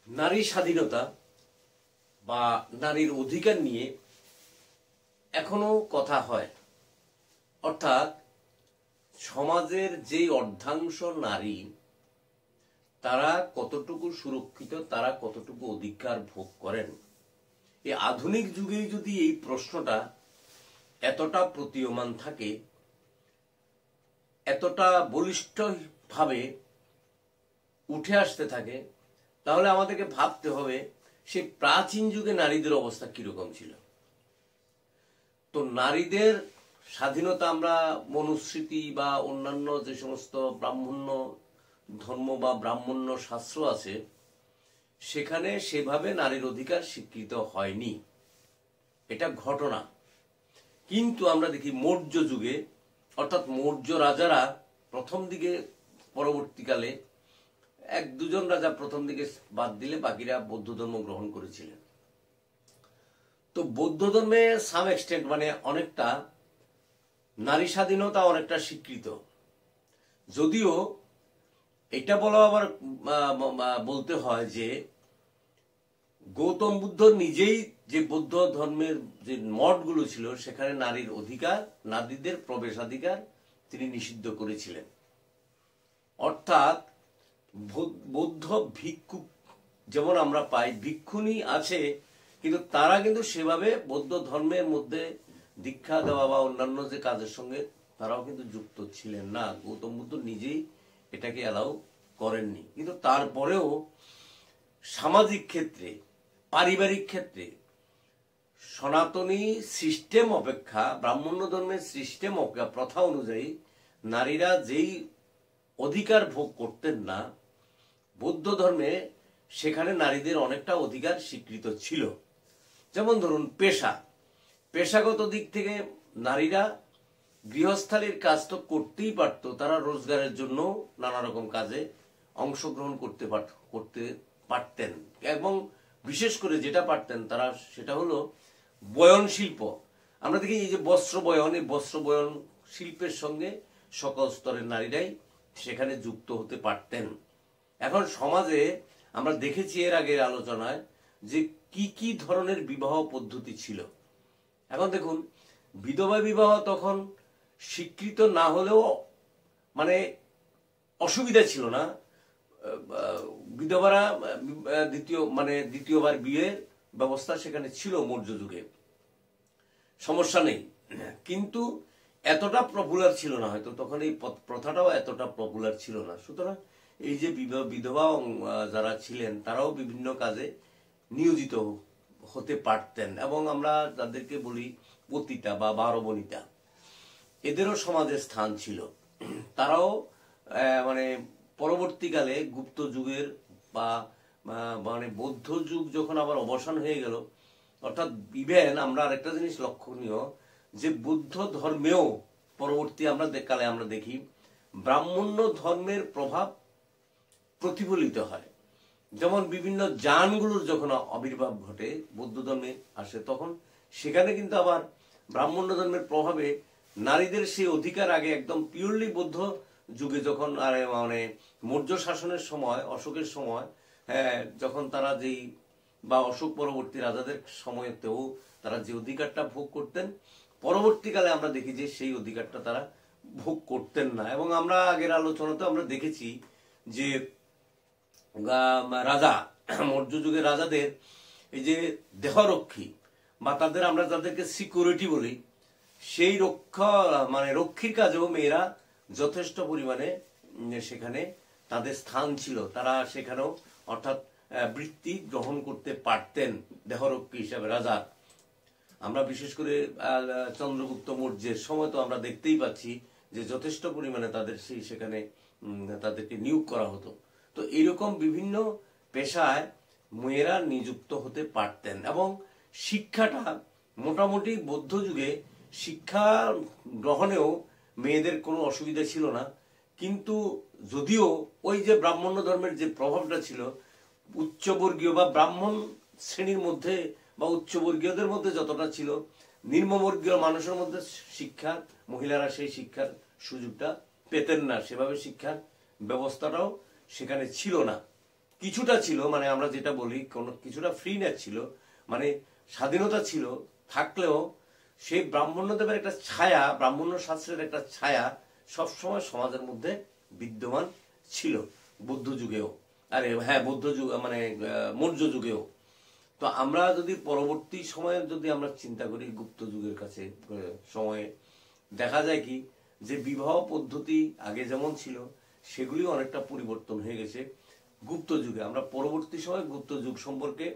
নারী স্বাধীনতা বা নারীর অধিকার নিয়ে এখনো কথা হয়। অর্থাৎ সমাজের যে অর্ধাংশ নারী তারা কতটুকু সুরক্ষিত, তারা কতটুকু অধিকার ভোগ করেন। এই আধুনিক যুগে যদি এই প্রশ্নটা এতটা প্রতীয়মান থাকে, এতটা বলিষ্ঠভাবে উঠে আসতে থাকে, তাহলে আমাদেরকে ভাবতে হবে সেই প্রাচীন যুগে নারীদের অবস্থা কিরকম ছিল। তো নারীদের স্বাধীনতা আমরা মনুস্মৃতি বা অন্যান্য যে সমস্ত ব্রাহ্মণ্য ধর্ম বা ব্রাহ্মণ্য শাস্ত্র আছে সেখানে সেভাবে নারীর অধিকার স্বীকৃত হয়নি, এটা ঘটনা। কিন্তু আমরা দেখি মৌর্য যুগে, অর্থাৎ মৌর্য রাজারা প্রথম দিকে, পরবর্তীকালে এক দুজন রাজা প্রথম দিকে বাদ দিলে বাকিরা বৌদ্ধ ধর্ম গ্রহণ করেছিলেন। তো বৌদ্ধ ধর্মে সাম এক্সটেন্ট মানে অনেকটা নারী স্বাধীনতা অনেকটা স্বীকৃত, যদিও এটা বলা আবার বলতে হয় যে গৌতম বুদ্ধ নিজেই যে বৌদ্ধ ধর্মের যে মঠগুলো ছিল সেখানে নারীর অধিকার, নারীদের প্রবেশাধিকার তিনি নিষিদ্ধ করেছিলেন। অর্থাৎ বৌদ্ধ ভিক্ষু যেমন আমরা পাই, ভিক্ষুণী আছে, কিন্তু তারা কিন্তু সেভাবে বৌদ্ধ ধর্মের মধ্যে দীক্ষা দেওয়া বা অন্যান্য যে কাজের সঙ্গে তারাও কিন্তু যুক্ত ছিলেন না। গৌতম বুদ্ধ নিজেই এটাকে অ্যালাউ করেননি। কিন্তু তারপরেও সামাজিক ক্ষেত্রে, পারিবারিক ক্ষেত্রে সনাতনী সিস্টেম অপেক্ষা, ব্রাহ্মণ্য ধর্মের সিস্টেম অপেক্ষা, প্রথা অনুযায়ী নারীরা যেই অধিকার ভোগ করতেন না, বৌদ্ধ ধর্মে সেখানে নারীদের অনেকটা অধিকার স্বীকৃত ছিল। যেমন ধরুন পেশাগত দিক থেকে নারীরা গৃহস্থালির কাজ তো করতেই পারত, তারা রোজগারের জন্য নানা রকম কাজে অংশগ্রহণ করতে পারতেন। এবং বিশেষ করে যেটা পারতেন তারা, সেটা হলো বয়ন শিল্প। আমরা দেখি এই যে বস্ত্র বয়ন, এই বস্ত্র বয়ন শিল্পের সঙ্গে সকল স্তরের নারীরাই সেখানে যুক্ত হতে পারতেন। এখন সমাজে আমরা দেখেছি এর আগের আলোচনায় যে কি কি ধরনের বিবাহ পদ্ধতি ছিল। এখন দেখুন, বিধবা বিবাহ তখন স্বীকৃত না হলেও মানে অসুবিধা ছিল না। বিধবারা দ্বিতীয়বার বিয়ের ব্যবস্থা সেখানে ছিল মৌর্য যুগে, সমস্যা নেই। কিন্তু এতটা পপুলার ছিল না, হয়তো তখন এই প্রথাটাও এতটা পপুলার ছিল না। সুতরাং এই যে বিধবা যারা ছিলেন তারাও বিভিন্ন কাজে নিয়োজিত হতে পারতেন। এবং আমরা যাদেরকে বলি পতিতা বা বারবনিতা, এদেরও সমাজে স্থান ছিল। তারাও মানে পরবর্তীকালে গুপ্ত যুগের বা মানে বৌদ্ধ যুগ যখন আবার অবসান হয়ে গেল, অর্থাৎ ইভেন আমরা আরেকটা জিনিস লক্ষণীয় যে বৌদ্ধ ধর্মেও পরবর্তী কালে আমরা দেখি ব্রাহ্মণ্য ধর্মের প্রভাব প্রতিফলিত হয়। যেমন বিভিন্ন যানগুলোর যখন আবির্ভাব ঘটে বৌদ্ধ ধর্মে আসে, তখন সেখানে কিন্তু আবার ব্রাহ্মণ্য ধর্মের প্রভাবে নারীদের সেই অধিকার আগে একদম পিওরলি বৌদ্ধ যুগে যখন মানে মৌর্য শাসনের সময়, অশোকের সময়, যখন তারা যেই বা অশোক পরবর্তী রাজাদের সময়তেও তারা যে অধিকারটা ভোগ করতেন, পরবর্তীকালে আমরা দেখি যে সেই অধিকারটা তারা ভোগ করতেন না। এবং আমরা আগের আলোচনাতে আমরা দেখেছি যে রাজা, মৌর্য যুগের রাজাদের এই যে দেহরক্ষী বা তাদের আমরা যাদেরকে সিকিউরিটি বলি, সেই রক্ষীর কাজেও মেয়েরা যথেষ্ট পরিমাণে সেখানে তাদের স্থান ছিল। তারা সেখানেও অর্থাৎ বৃত্তি গ্রহণ করতে পারতেন দেহরক্ষী হিসাবে রাজা। আমরা বিশেষ করে চন্দ্রগুপ্ত মৌর্যের সময় তো আমরা দেখতেই পাচ্ছি যে যথেষ্ট পরিমাণে তাদের সেখানে তাদেরকে নিয়োগ করা হতো। তো এইরকম বিভিন্ন পেশায় মেয়েরা নিযুক্ত হতে পারতেন। এবং শিক্ষাটা মোটামুটি বৌদ্ধ যুগে শিক্ষা গ্রহণেও মেয়েদের কোনো অসুবিধা ছিল না। কিন্তু যদিও ওই যে ব্রাহ্মণ্য ধর্মের যে প্রভাবটা ছিল, উচ্চবর্গীয় বা ব্রাহ্মণ শ্রেণীর মধ্যে বা উচ্চবর্গীয়দের মধ্যে যতটা ছিল, নিম্নবর্গীয় মানুষের মধ্যে শিক্ষার মহিলারা সেই শিক্ষার সুযোগটা পেতেন না, সেভাবে শিক্ষার ব্যবস্থাটাও সেখানে ছিল না। কিছুটা ছিল, মানে আমরা যেটা বলি কোনো কিছুটা ফ্রিনেস ছিল, মানে স্বাধীনতা ছিল, থাকলেও সেই ব্রাহ্মণ্যদেবের একটা ছায়া, ব্রাহ্মণ্য শাস্ত্রের একটা ছায়া সবসময় সমাজের মধ্যে বিদ্যমান ছিল, বৌদ্ধ যুগেও, আরে হ্যাঁ বৌদ্ধ যুগ মানে মৌর্য যুগেও। তো আমরা যদি পরবর্তী সময়ে যদি আমরা চিন্তা করি গুপ্ত যুগের কাছে সময়ে, দেখা যায় কি যে বিবাহ পদ্ধতি আগে যেমন ছিল সেগুলি অনেকটা পরিবর্তন হয়ে গেছে গুপ্ত যুগে। আমরা পরবর্তী সময়ে গুপ্ত যুগ সম্পর্কে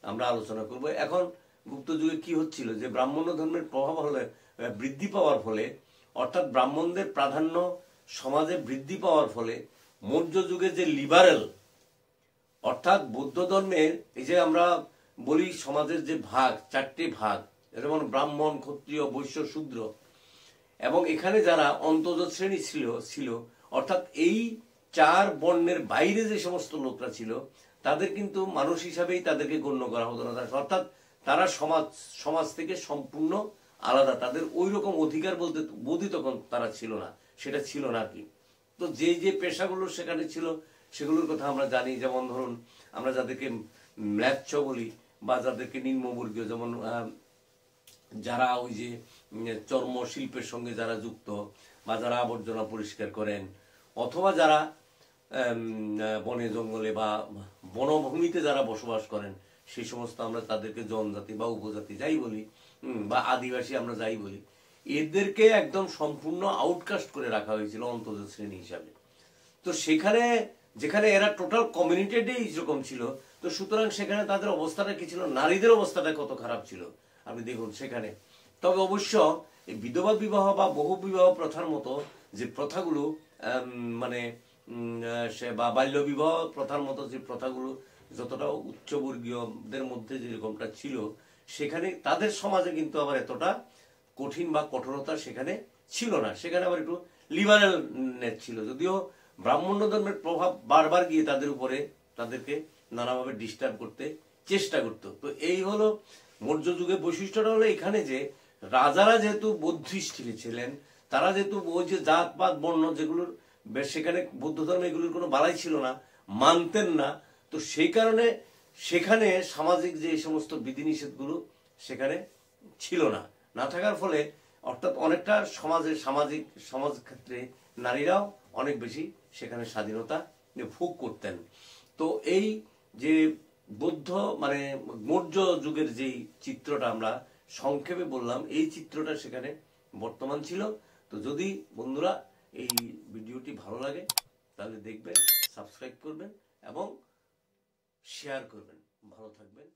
আমরা আলোচনা করব। এখন গুপ্ত যুগে কি হচ্ছিল, যে ব্রাহ্মণ্য ধর্মের প্রভাব হলে বৃদ্ধি পাওয়ার ফলে, অর্থাৎ ব্রাহ্মণদের প্রাধান্য সমাজে বৃদ্ধি পাওয়ার ফলে মৌর্য যুগে যে লিবারেল, অর্থাৎ বৌদ্ধ ধর্মের এই যে আমরা বলি সমাজের যে ভাগ, চারটে ভাগ, যেমন ব্রাহ্মণ, ক্ষত্রিয়, বৈশ্য, শূদ্র, এবং এখানে যারা অন্তর্জ শ্রেণী ছিল অর্থাৎ এই চার বর্ণের বাইরে যে সমস্ত লোকরা ছিল তাদের কিন্তু মানুষ হিসাবেই তাদেরকে গণ্য করা হতো না, অর্থাৎ তারা সমাজ থেকে সম্পূর্ণ আলাদা, তাদের ওই রকম অধিকার বলতে বোধই তখন তারা ছিল না, সেটা ছিল না আর কি। তো যে যে পেশাগুলো সেখানে ছিল সেগুলোর কথা আমরা জানি, যেমন ধরুন আমরা যাদেরকে ম্লেচ্ছ বলি বা যাদেরকে নিম্নবর্গীয়, যেমন যারা ওই যে চর্ম শিল্পের সঙ্গে যারা যুক্ত, বা যারা আবর্জনা পরিষ্কার করেন, অথবা যারা বনে জঙ্গলে বা বনভূমিতে যারা বসবাস করেন, সেই সমস্ত আমরা তাদেরকে জনজাতি বা উপজাতি যাই বলি, বা আদিবাসী আমরা যাই বলি, এদেরকে একদম সম্পূর্ণ আউটকাস্ট করে রাখা হয়েছিল অন্তর্জ শ্রেণী হিসাবে। তো সেখানে যেখানে এরা টোটাল কমিউনিটিটাই এরকম ছিল, তো সুতরাং সেখানে তাদের অবস্থাটা কি ছিল, নারীদের অবস্থাটা কত খারাপ ছিল আপনি দেখুন সেখানে। তবে অবশ্য এই বিধবা বিবাহ বা বহু বিবাহ প্রথার মতো যে প্রথাগুলো মানে সে বা বাল্য বিবাহ প্রথার মতো যে প্রথাগুলো যতটা উচ্চবর্গীয়দের মধ্যে যেরকমটা ছিল, সেখানে তাদের সমাজে কিন্তু আবার এতটা কঠিন বা কঠোরতা সেখানে ছিল না, সেখানে আবার একটু লিবারেলনেস ছিল, যদিও ব্রাহ্মণ্য ধর্মের প্রভাব বারবার গিয়ে তাদের উপরে তাদেরকে নানাভাবে ডিস্টার্ব করতে চেষ্টা করত। তো এই হলো মৌর্য যুগের বৈশিষ্ট্যটা, হলো এখানে যে রাজারা যেহেতু বৌদ্ধিস্ট ছিলেন, তারা যেহেতু ওই যে জাতপাত বর্ণ যেগুলোর সেখানে বৌদ্ধ ধর্মে এগুলোর কোনো বালাই ছিল না, মানতেন না, তো সেই কারণে সেখানে সামাজিক যে সমস্ত বিধিনিষেধগুলো সেখানে ছিল না, না থাকার ফলে অর্থাৎ অনেকটা সমাজ ক্ষেত্রে নারীরাও অনেক বেশি সেখানে স্বাধীনতা ভোগ করতেন। তো এই যে বৌদ্ধ মানে মৌর্য যুগের যেই চিত্রটা আমরা সংক্ষেপে বললাম, এই চিত্রটা সেখানে বর্তমান ছিল। তো যদি বন্ধুরা এই ভিডিওটি ভালো লাগে তাহলে দেখবেন, সাবস্ক্রাইব করবেন এবং শেয়ার করবেন। ভালো থাকবেন।